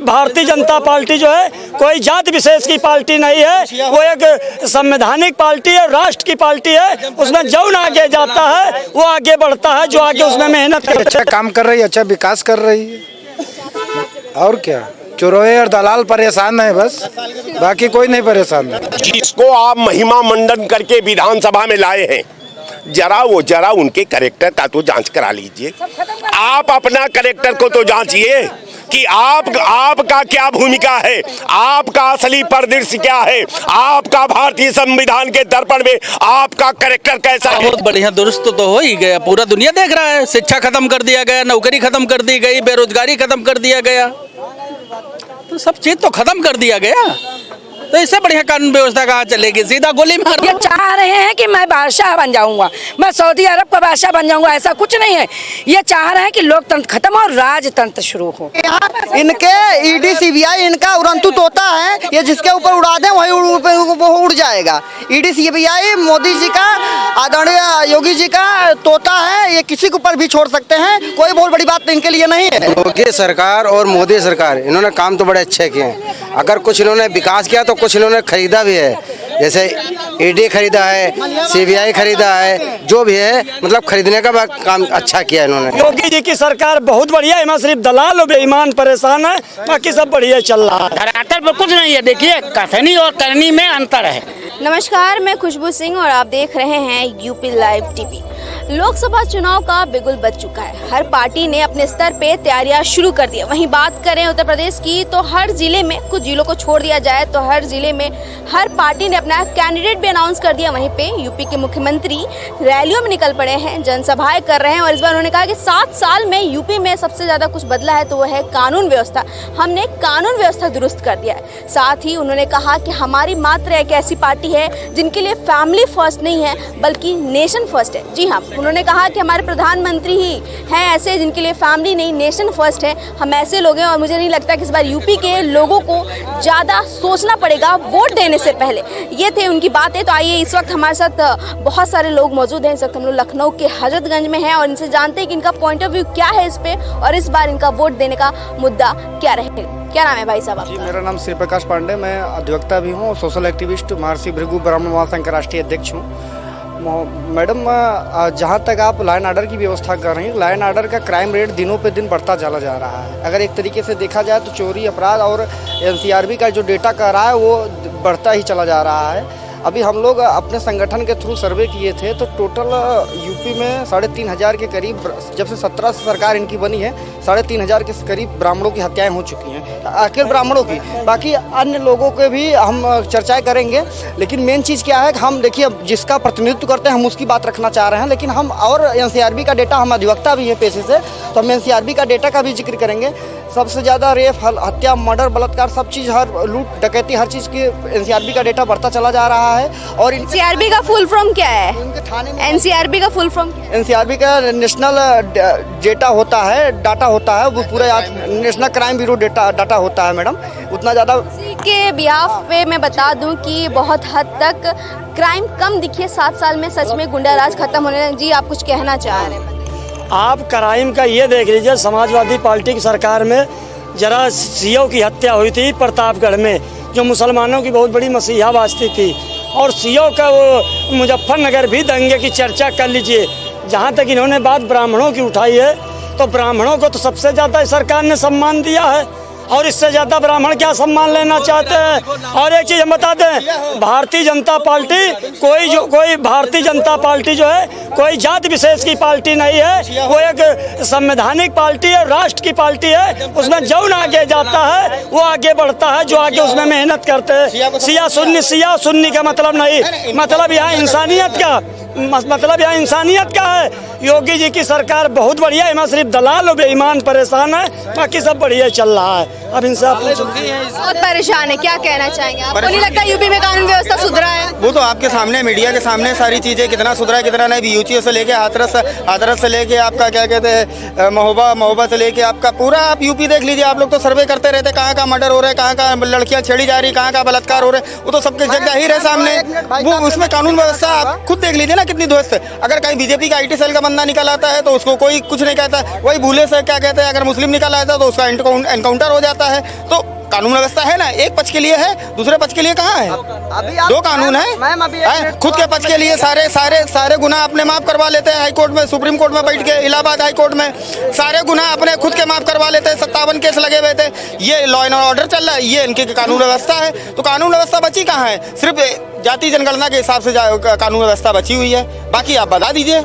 Bharatiya Janata party जो है कोई जाति विशेष की पार्टी नहीं है, वो एक संवैधानिक पार्टी है, राष्ट्र की पार्टी है। उसमें जो आगे जाता है वो आगे बढ़ता है, जो आगे उसमें मेहनत कर अच्छा काम कर रही है, अच्छा विकास कर रही है, और क्या। चोरोए और दलाल परेशान है बस, बाकी कोई नहीं परेशान है। जिसको आप महिमा मंडन करके विधानसभा में लाए हैं, जरा उनके कैरेक्टर का तो जांच करा लीजिए। आप अपना कैरेक्टर को तो जांचिए कि आपका क्या भूमिका है, आपका असली परिदृश्य क्या है, आपका भारतीय संविधान के दर्पण में आपका कैरेक्टर कैसा है। बहुत बढ़िया दुरुस्त तो हो ही गया, पूरा दुनिया देख रहा है। शिक्षा खत्म कर दिया गया, नौकरी खत्म कर दी गई, बेरोजगारी खत्म कर दिया गया, तो सब चीज तो खत्म कर दिया गया। तो इससे बढ़िया कानून व्यवस्था कहाँ चलेगी, सीधा गोली मार। ये चाह रहे हैं कि मैं बादशाह बन जाऊंगा, मैं सऊदी अरब का बादशाह बन जाऊंगा, ऐसा कुछ नहीं है। ये चाह रहे हैं कि लोकतंत्र खत्म और राजतंत्र शुरू हो। इनके ईडी सीबीआई इनका उड़ंतु तोता है, ये जिसके ऊपर उड़ा दे वही वो उड़ जाएगा। ईडी सीबीआई मोदी जी का, आदरणीय योगी जी का तोता है, ये किसी के ऊपर भी छोड़ सकते हैं, कोई बहुत बड़ी बात इनके लिए नहीं है। योगी सरकार और मोदी सरकार इन्होंने काम तो बड़े अच्छे किए हैं। अगर कुछ इन्होंने विकास किया तो कुछ इन्होंने खरीदा भी है, जैसे ईडी खरीदा है, सीबीआई खरीदा है, जो भी है मतलब खरीदने का काम अच्छा किया इन्होंने। योगी जी की सरकार बहुत बढ़िया है, सिर्फ दलाल और बेईमान परेशान है, बाकी सब बढ़िया चल रहा है। धरातल पर कुछ नहीं है, देखिए कथनी और करनी में अंतर है। नमस्कार, मैं खुशबू सिंह और आप देख रहे हैं यूपी लाइव टीवी। लोकसभा चुनाव का बिगुल बज चुका है, हर पार्टी ने अपने स्तर पे तैयारियां शुरू कर दी। वहीं बात करें उत्तर प्रदेश की तो हर जिले में, कुछ जिलों को छोड़ दिया जाए तो हर जिले में हर पार्टी ने अपना कैंडिडेट भी अनाउंस कर दिया। वहीं पे यूपी के मुख्यमंत्री रैलियों में निकल पड़े हैं, जनसभाएं कर रहे हैं और इस बार उन्होंने कहा कि 7 साल में यूपी में सबसे ज्यादा कुछ बदला है तो वह है कानून व्यवस्था। हमने कानून व्यवस्था दुरुस्त कर दिया है। साथ ही उन्होंने कहा कि हमारी मात्र एक ऐसी पार्टी है जिनके लिए फैमिली फर्स्ट नहीं है बल्कि नेशन फर्स्ट है। जी हाँ, उन्होंने कहा कि हमारे प्रधानमंत्री ही हैं ऐसे जिनके लिए फैमिली नहीं नेशन फर्स्ट है। हम ऐसे लोग हैं और मुझे नहीं लगता कि इस बार यूपी के लोगों को ज़्यादा सोचना पड़ेगा वोट देने से पहले। ये थे उनकी बातें। तो आइए, इस वक्त हमारे साथ बहुत सारे लोग मौजूद हैं। इस वक्त हम लोग लखनऊ के हजरतगंज में हैं और इनसे जानते हैं कि इनका पॉइंट ऑफ व्यू क्या है इस पे और इस बार इनका वोट देने का मुद्दा क्या रहेगा। क्या नाम है भाई साहब आपका? जी, मेरा नाम श्री प्रकाश पांडे, मैं अधिवक्ता भी हूँ, सोशल एक्टिविस्ट, महर्षि भृगु ब्राह्मण महासंघ का राष्ट्रीय अध्यक्ष हूँ। मैडम, जहाँ तक आप लॉ एंड ऑर्डर की व्यवस्था कर रही हैं, लॉ एंड ऑर्डर का क्राइम रेट दिनों पे दिन बढ़ता चला जा रहा है। अगर एक तरीके से देखा जाए तो चोरी अपराध और एनसीआरबी का जो डेटा कह रहा है वो बढ़ता ही चला जा रहा है। अभी हम लोग अपने संगठन के थ्रू सर्वे किए थे तो टोटल यूपी में 3,500 के करीब, जब से 17 से सरकार इनकी बनी है, 3,500 के करीब ब्राह्मणों की हत्याएं हो चुकी हैं। आखिर ब्राह्मणों की, बाकी अन्य लोगों के भी हम चर्चाएं करेंगे। लेकिन मेन चीज़ क्या है कि हम देखिए जिसका प्रतिनिधित्व करते हैं हम उसकी बात रखना चाह रहे हैं, लेकिन हम और एनसीआरबी का डेटा, हम अधिवक्ता भी हैं पेशे से, तो हम एनसीआरबी का डेटा का भी जिक्र करेंगे। सबसे ज़्यादा रेप, हत्या, मर्डर, बलात्कार, सब चीज़, हर लूट डकैती, हर चीज़ की एनसीआरबी का डेटा बढ़ता चला जा रहा है। और एनसीआरबी का फुल फॉर्म क्या है? एनसीआरबी का फुल फॉर्म? एनसीआरबी का नेशनल डेटा होता है, डाटा होता है, वो पूरा नेशनल क्राइम ब्यूरो डाटा होता है मैडम। उतना ज़्यादा के बिहाफ पे मैं बता दूं कि बहुत हद तक क्राइम कम दिखे 7 साल में, सच में गुंडाराज खत्म होने लगे। जी, आप कुछ कहना चाह रहे हैं? आप क्राइम का ये देख लीजिए, समाजवादी पार्टी की सरकार में जरा सीओ की हत्या हुई थी प्रतापगढ़ में, जो मुसलमानों की बहुत बड़ी मसीहा बाजती थी, और सीओ का वो मुजफ्फरनगर भी दंगे की चर्चा कर लीजिए। जहाँ तक इन्होंने बात ब्राह्मणों की उठाई है तो ब्राह्मणों को तो सबसे ज़्यादा सरकार ने सम्मान दिया है और इससे ज़्यादा ब्राह्मण क्या सम्मान लेना चाहते हैं। और एक चीज़ हम बता दें, भारतीय जनता पार्टी कोई भारतीय जनता पार्टी जो है कोई जाति विशेष की पार्टी नहीं है, वो एक संवैधानिक पार्टी है, राष्ट्र की पार्टी है। उसमें जो आगे जाता है वो आगे बढ़ता है, जो आगे उसमें मेहनत करते हैं। सिया सुन्नी का मतलब नहीं, मतलब यहाँ इंसानियत का, मतलब यहाँ इंसानियत का है। योगी जी की सरकार बहुत बढ़िया है, सिर्फ दलाल और बेईमान परेशान है, बाकी सब बढ़िया चल रहा है। अब इनसे आप बहुत परेशान है, क्या कहना चाहेंगे? आपको नहीं लगता यूपी में कानून व्यवस्था सुधरा है? वो तो आपके सामने, मीडिया के सामने सारी चीजें, कितना सुधरा है कितना नहीं। यूटीओ से लेके हाथरस से लेके आपका क्या कहते हैं महोबा से लेके आपका पूरा आप यूपी देख लीजिए। आप लोग तो सर्वे करते रहते, कहाँ का मर्डर हो रहा है, कहाँ का लड़कियां छेड़ी जा रही, कहाँ का बलत्कार हो रहा है, वो तो सबके जगह ही रहे सामने। वो उसमें कानून व्यवस्था आप खुद देख लीजिए ना, कितनी ध्वस्त है। अगर कहीं बीजेपी का IT सेल का बंदा निकल आता है तो उसको कोई कुछ नहीं कहता, वही भूले से क्या कहते हैं, अगर मुस्लिम निकल आता है तो उसका एनकाउंटर हो जाता है। तो कानून व्यवस्था है ना, एक पक्ष के लिए है, दूसरे पक्ष के लिए कहाँ है? दो कानून है। खुद के पक्ष के लिए सारे गुनाह अपने माफ करवा लेते हैं हाई कोर्ट में, सुप्रीम कोर्ट में बैठ के, इलाहाबाद हाई कोर्ट में सारे गुनाह अपने खुद के माफ करवा लेते हैं। 57 केस लगे हुए थे। ये लॉ एंड ऑर्डर चल रहा है, ये इनकी कानून व्यवस्था है। तो कानून व्यवस्था बची कहाँ है? सिर्फ जाति जनगणना के हिसाब से कानून व्यवस्था बची हुई है, बाकी आप बता दीजिए।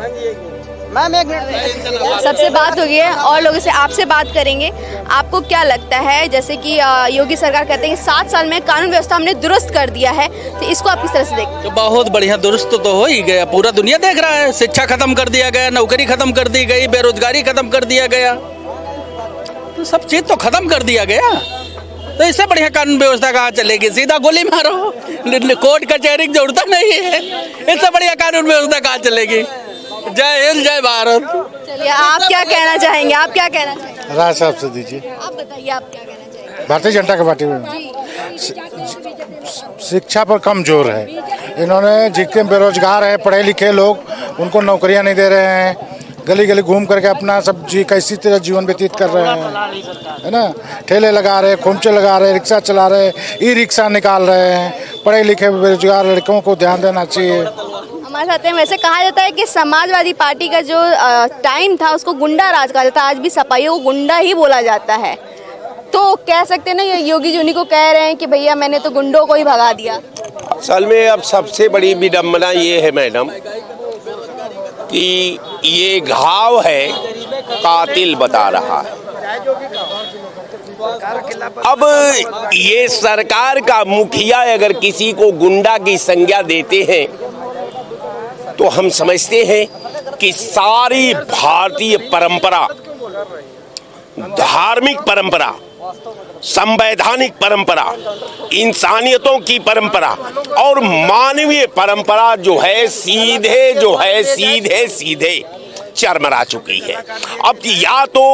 मैम एक मिनट, सबसे बात हो गई है और लोगों से आपसे बात करेंगे। आपको क्या लगता है, जैसे कि योगी सरकार कहते हैं कि 7 साल में कानून व्यवस्था हमने दुरुस्त कर दिया है, तो इसको आप किस तरह से देखते हैं? तो बहुत बढ़िया दुरुस्त तो हो ही गया, पूरा दुनिया देख रहा है। शिक्षा खत्म कर दिया गया, नौकरी खत्म कर दी गई, बेरोजगारी खत्म कर दिया गया, तो सब चीज तो खत्म कर दिया गया। तो इससे बढ़िया कानून व्यवस्था कहाँ चलेगी? सीधा गोली मारो, कोर्ट कचहरी की जरूरत नहीं है। इससे बढ़िया कानून व्यवस्था कहाँ चलेगी? जय हिंद, जय भारत। चलिए, आप क्या कहना चाहेंगे? आप क्या कहना चाहेंगे? राय साहब से दीजिए। आप बताइए, आप क्या कहना चाहेंगे? भारतीय जनता पार्टी में शिक्षा पर कम जोर है। इन्होंने जितने बेरोजगार है, पढ़े लिखे लोग, उनको नौकरियां नहीं दे रहे हैं। गली गली घूम करके अपना सब कैसी तरह जीवन व्यतीत कर रहे हैं, है ना। ठेले लगा रहे, खोमचे लगा रहे, रिक्शा चला रहे, ई-रिक्शा निकाल रहे हैं। पढ़े लिखे बेरोजगार लड़कों को ध्यान देना चाहिए। हमारे साथ हैं। वैसे कहा जाता है कि समाजवादी पार्टी का जो टाइम था उसको गुंडा राज कहा जाता है, आज भी सपाइयों को गुंडा ही बोला जाता है। तो कह सकते हैं ना, योगी जी उन्हीं को कह रहे हैं कि भैया मैंने तो गुंडों को ही भगा दिया। असल में अब सबसे बड़ी विडम्बना ये है मैडम कि ये घाव है, कातिल बता रहा है। अब ये सरकार का मुखिया अगर किसी को गुंडा की संज्ञा देते हैं तो हम समझते हैं कि सारी भारतीय परंपरा, धार्मिक परंपरा, संवैधानिक परंपरा, इंसानियतों की परंपरा और मानवीय परंपरा जो है सीधे चरमरा चुकी है। अब या तो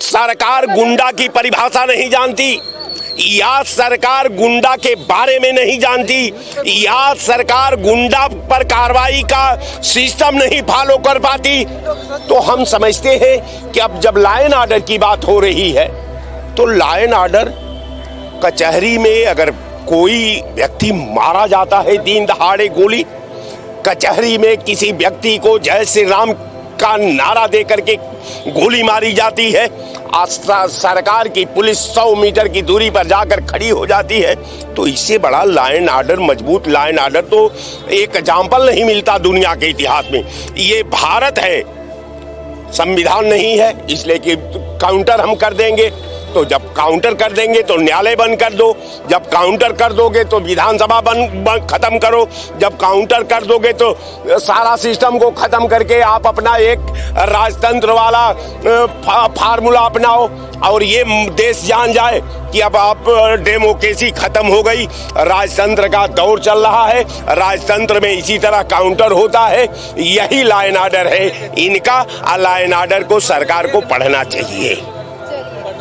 सरकार गुंडा की परिभाषा नहीं जानती, या सरकार गुंडा के बारे में नहीं जानती, या सरकार गुंडा पर कार्रवाई का सिस्टम नहीं फॉलो कर पाती। तो हम समझते हैं कि अब जब लॉ एंड ऑर्डर की बात हो रही है तो लॉ एंड ऑर्डर, कचहरी में अगर कोई व्यक्ति मारा जाता है दिन दहाड़े गोली, कचहरी में किसी व्यक्ति को जय श्री राम का नारा दे करके गोली मारी जाती है, सरकार की पुलिस 100 मीटर की दूरी पर जाकर खड़ी हो जाती है, तो इससे बड़ा लॉ एंड ऑर्डर, मजबूत लॉ एंड ऑर्डर तो एक एग्जाम्पल नहीं मिलता दुनिया के इतिहास में। ये भारत है, संविधान नहीं है, इसलिए कि काउंटर हम कर देंगे। तो जब काउंटर कर देंगे तो न्यायालय बंद कर दो, जब काउंटर कर दोगे तो विधानसभा बंद खत्म करो, जब काउंटर कर दोगे तो सारा सिस्टम को खत्म करके आप अपना एक राजतंत्र वाला फार्मूला अपनाओ और ये देश जान जाए कि अब आप डेमोक्रेसी खत्म हो गई, राजतंत्र का दौर चल रहा है, राजतंत्र में इसी तरह काउंटर होता है। यही लॉ एंड ऑर्डर है इनका। लॉ एंड ऑर्डर को सरकार को पढ़ना चाहिए।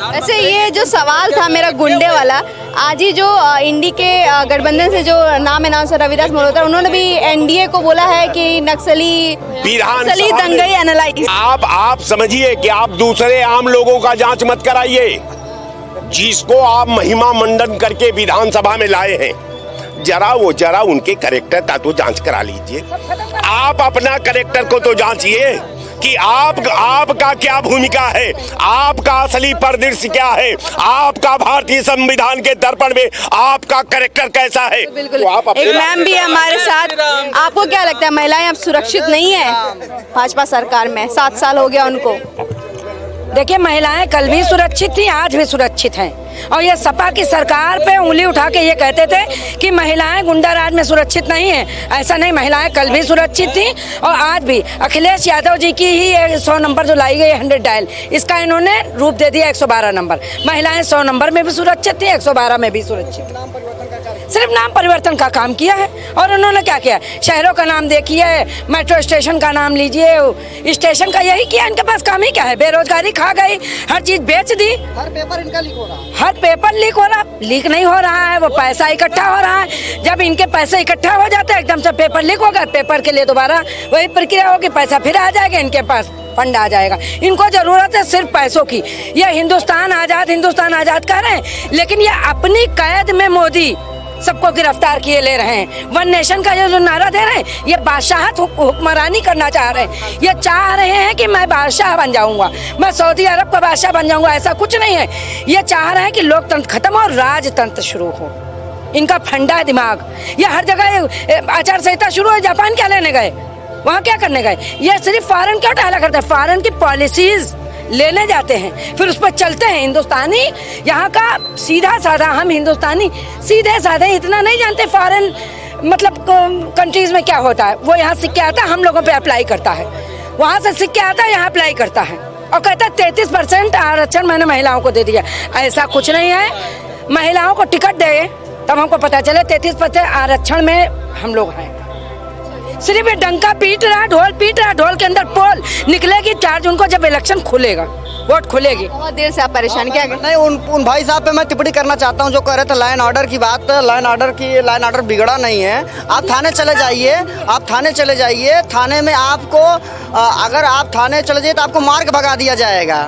वैसे ये जो सवाल था मेरा गुंडे वाला, आज ही जो इंडी के गठबंधन से जो नाम अनाउंस रविदास मल्होत्रा, उन्होंने भी एनडीए को बोला है कि नक्सली दंगई एनालाइज। आप समझिए कि आप दूसरे आम लोगों का जांच मत कराइए। जिसको आप महिमा मंडन करके विधानसभा में लाए हैं, जरा उनके कैरेक्टर का तो जांच करा लीजिए। आप अपना कैरेक्टर को तो जांचिए कि आपका क्या भूमिका है, आपका असली परिदृश्य क्या है, आपका भारतीय संविधान के दर्पण में आपका कैरेक्टर कैसा है। बिल्कुल। तो एक मैम भी है हमारे साथ। आपको क्या लगता है, महिलाएं अब सुरक्षित नहीं है भाजपा सरकार में? 7 साल हो गया उनको। देखिए, महिलाएं कल भी सुरक्षित थी, आज भी सुरक्षित हैं। और ये सपा की सरकार पे उंगली उठा के ये कहते थे कि महिलाएं गुंडा राज में सुरक्षित नहीं हैं। ऐसा नहीं, महिलाएं कल भी सुरक्षित थी और आज भी। अखिलेश यादव जी की ही 100 नंबर जो लाई गई 100 डायल, इसका इन्होंने रूप दे दिया 112 नंबर। महिलाएं 100 नंबर में भी सुरक्षित थी, 112 में भी सुरक्षित। सिर्फ नाम परिवर्तन का काम किया है। और उन्होंने क्या किया, शहरों का नाम देखिए, मेट्रो स्टेशन का नाम लीजिए, स्टेशन का यही किया। इनके पास काम ही क्या है, बेरोजगारी खा गई, हर चीज बेच दी। हर पेपर इनका लीक हो रहा है। हर पेपर लीक हो रहा, लीक नहीं हो रहा है, वो पैसा इकट्ठा हो रहा है। जब इनके पैसे इकट्ठा हो जाते हैं, एकदम से पेपर लीक होगा, पेपर के लिए दोबारा वही प्रक्रिया होगी, पैसा फिर आ जाएगा, इनके पास फंड आ जाएगा। इनको जरूरत है सिर्फ पैसों की। ये हिंदुस्तान आजाद कह रहे हैं, लेकिन ये अपनी कैद में मोदी सबको गिरफ्तार किए ले रहे हैं। वन नेशन का ये जो नारा दे रहे हैं, ये बादशाहत हुक्मरानी करना चाह रहे हैं। ये चाह रहे हैं कि मैं बादशाह बन जाऊंगा, मैं सऊदी अरब का बादशाह बन जाऊंगा। ऐसा कुछ नहीं है। ये चाह रहे हैं कि लोकतंत्र खत्म हो, राजतंत्र शुरू हो। इनका फंडा है दिमाग। ये हर जगह आचार संहिता शुरू है। जापान क्या लेने गए, वहाँ क्या करने गए? ये सिर्फ फॉरेन क्यों टहला करते हैं? फॉरेन की पॉलिसीज लेने जाते हैं, फिर उस पर चलते हैं। हिंदुस्तानी यहाँ का सीधा साधा, हम हिंदुस्तानी सीधे साधे इतना नहीं जानते फॉरेन मतलब कंट्रीज में क्या होता है। वो यहाँ सीख के आता है, हम लोगों पे अप्लाई करता है, वहाँ से सीख के आता है, यहाँ अप्लाई करता है और कहता है 33% आरक्षण मैंने महिलाओं को दे दिया। ऐसा कुछ नहीं है। महिलाओं को टिकट दे तब हमको पता चले 33% आरक्षण में हम लोग हैं। सिर्फ ये डंका पीट रहा, ढोल पीट रहा, ढोल के अंदर पोल निकलेगी 4 जून को जब इलेक्शन खुलेगा, वोट खुलेगी। बहुत देर से आप परेशान क्या नहीं, उन भाई साहब पे मैं टिप्पणी करना चाहता हूँ जो कह रहे थे लाइन ऑर्डर की बात। लाइन ऑर्डर बिगड़ा नहीं है। आप थाने चले जाइए, थाने में आपको अगर आप थाने चले जाइए तो आपको मार्ग भगा दिया जाएगा।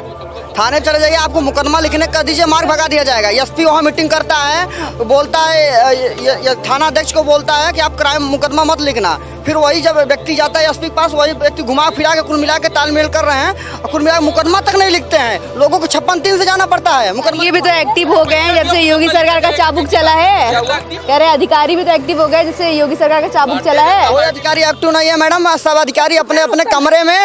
थाने चले जाइए, आपको मुकदमा लिखने कर दीजिए, मार्ग भगा दिया जाएगा। एसपी वहाँ मीटिंग करता है, बोलता है थाना अध्यक्ष को बोलता है कि आप क्राइम मुकदमा मत लिखना। फिर वही जब व्यक्ति जाता है एसपी के पास, वही व्यक्ति घुमा फिरा के कुल मिला के तालमेल कर रहे हैं और कुल मिला मुकदमा तक नहीं लिखते हैं। लोगों को 56-3 से जाना पड़ता है मुकदमा। ये भी तो एक्टिव हो गए हैं जब से योगी सरकार का चाबुक चला है। कह रहे अधिकारी भी तो एक्टिव हो गए जब से योगी सरकार का चाबुक चला है। कोई अधिकारी एक्टिव नहीं है मैडम। सब अधिकारी अपने अपने कमरे में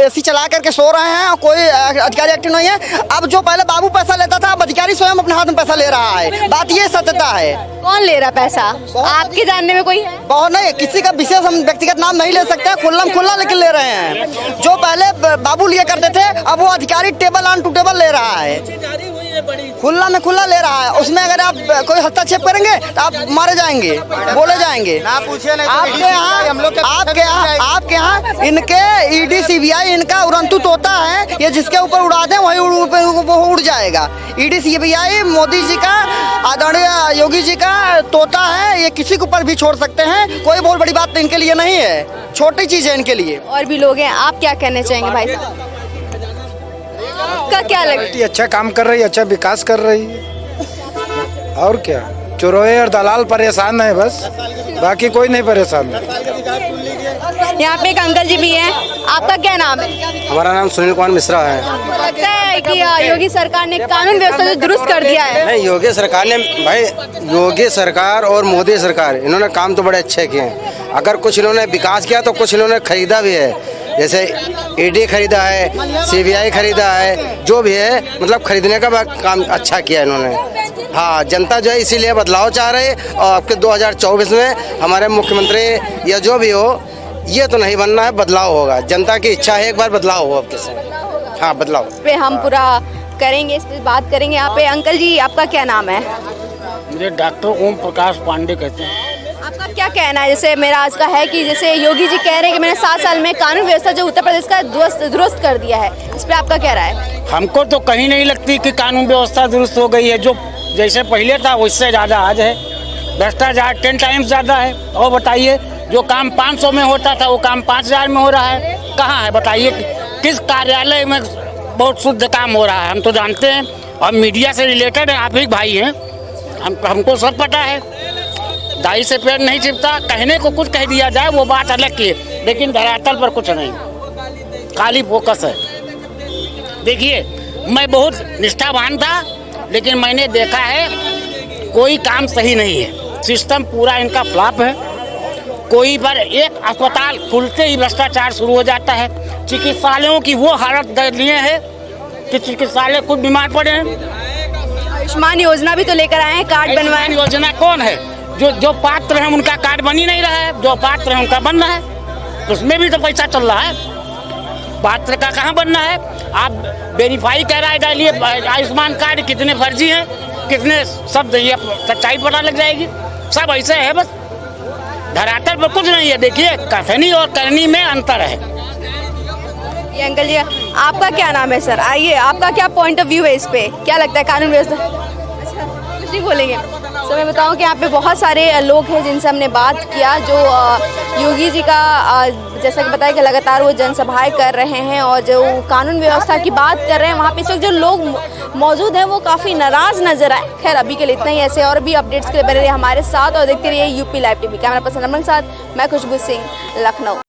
एसी चला करके सो रहे हैं और कोई अधिकारी एक्टिव नहीं है। अब जो पहले बाबू पैसा लेता था, अब अधिकारी स्वयं अपने हाथ में पैसा ले रहा है। बात ये सत्यता है। कौन ले रहा पैसा? आपके जानने में कोई है? बहुत नहीं, किसी का विशेष हम व्यक्तिगत नाम नहीं ले सकते, खुल्ला लेकिन ले रहे हैं। जो पहले बाबू लिया करते थे, अब वो अधिकारी टेबल ऑन टू टेबल ले रहा है, खुला में खुला ले रहा है। उसमें अगर आप कोई हस्तक्षेप करेंगे तो आप मारे जाएंगे, बोले जाएंगे। आपके यहाँ इनके ईडी सीबीआई इनका उड़ंतु तोता है। ये जिसके ऊपर उड़ा दे वही उड़ जाएगा। ईडी सीबीआई मोदी जी का, आदरणीय योगी जी का तोता है। ये किसी के ऊपर भी छोड़ सकते हैं, कोई बहुत बड़ी बात इनके लिए नहीं है, छोटी चीज है इनके लिए। और भी लोग हैं, आप क्या कहना चाहेंगे भाई साहब? आपका क्या लगता है? अच्छा काम कर रही है, अच्छा विकास कर रही है, और क्या। चोरोए और दलाल परेशान है बस, बाकी कोई नहीं परेशान है। यहाँ पे एक अंकल जी भी हैं, आपका क्या नाम है? हमारा नाम सुनील कुमार मिश्रा है। लगता है कि योगी सरकार ने कानून व्यवस्था को दुरुस्त कर दिया है। नहीं, योगी सरकार ने भाई, योगी सरकार और मोदी सरकार इन्होंने काम तो बड़े अच्छे किए हैं। अगर कुछ इन्होंने विकास किया तो कुछ इन्होंने खरीदा भी है। जैसे ईडी खरीदा है, सीबीआई खरीदा है, जो भी है मतलब खरीदने का काम अच्छा किया इन्होंने। हाँ, जनता जो है इसीलिए बदलाव चाह रही है। और आपके 2024 में हमारे मुख्यमंत्री या जो भी हो, ये तो नहीं बनना है, बदलाव होगा। जनता की इच्छा है, एक बार बदलाव हो आपके साथ। हाँ, बदलाव पे हम पूरा करेंगे, इस पर बात करेंगे। यहाँ पे अंकल जी, आपका क्या नाम है? मुझे डॉक्टर ओम प्रकाश पांडे कहते हैं। आपका क्या कहना है? जैसे मेरा आज का है कि जैसे योगी जी कह रहे हैं कि मैंने 7 साल में कानून व्यवस्था जो उत्तर प्रदेश का दुरुस्त कर दिया है, इस पे आपका क्या राय है? हमको तो कहीं नहीं लगती कि कानून व्यवस्था दुरुस्त हो गई है। जो जैसे पहले था उससे ज़्यादा आज है। भ्रष्टाचार 10 टाइम्स ज़्यादा है। और बताइए, जो काम 500 में होता था वो काम 5000 में हो रहा है। कहाँ है बताइए? किस कार्यालय में बहुत शुद्ध काम हो रहा है? हम तो जानते हैं, और मीडिया से रिलेटेड है, आप ही भाई हैं, हमको सब पता है। दाई से पेड़ नहीं चिपता, कहने को कुछ कह दिया जाए वो बात अलग की है, लेकिन धरातल पर कुछ नहीं, खाली फोकस है। देखिए, मैं बहुत निष्ठावान था, लेकिन मैंने देखा है कोई काम सही नहीं है। सिस्टम पूरा इनका फ्लॉप है। कोई पर एक अस्पताल खुलते ही भ्रष्टाचार शुरू हो जाता है। चिकित्सालयों की वो हालत दयनीय है कि चिकित्सालय खुद बीमार पड़े हैं। आयुष्मान योजना भी तो लेकर आए हैं, कार्ड बनवाए। योजना कौन है? जो पात्र हैं उनका कार्ड बन ही नहीं रहा है, जो पात्र है उनका बन रहा है। उसमें भी तो पैसा चल रहा है, पात्र का कहाँ बनना है? आप वेरीफाई करा डालिए आयुष्मान कार्ड कितने फर्जी हैं, कितने शब्द, ये सच्चाई पता लग जाएगी। सब ऐसे है, बस धरातल पर कुछ नहीं है। देखिए कथनी और करनी में अंतर है। ये अंकल जी, आपका क्या नाम है सर? आइए, आपका क्या पॉइंट ऑफ व्यू है इस पे? क्या लगता है कानून व्यवस्था? अच्छा, कुछ नहीं बोलेंगे। तो मैं बताऊं कि यहाँ पे बहुत सारे लोग हैं जिनसे हमने बात किया, जो योगी जी का जैसा कि बताया कि लगातार वो जनसभाएं कर रहे हैं और जो कानून व्यवस्था की बात कर रहे हैं, वहाँ पे इस वक्त जो लोग मौजूद हैं वो काफ़ी नाराज़ नजर आए। खैर अभी के लिए इतना ही। ऐसे और भी अपडेट्स के लिए बने रहिए हमारे साथ और देखते रहिए UP live TV. Camera person Aman के साथ मैं खुशबू सिंह, लखनऊ।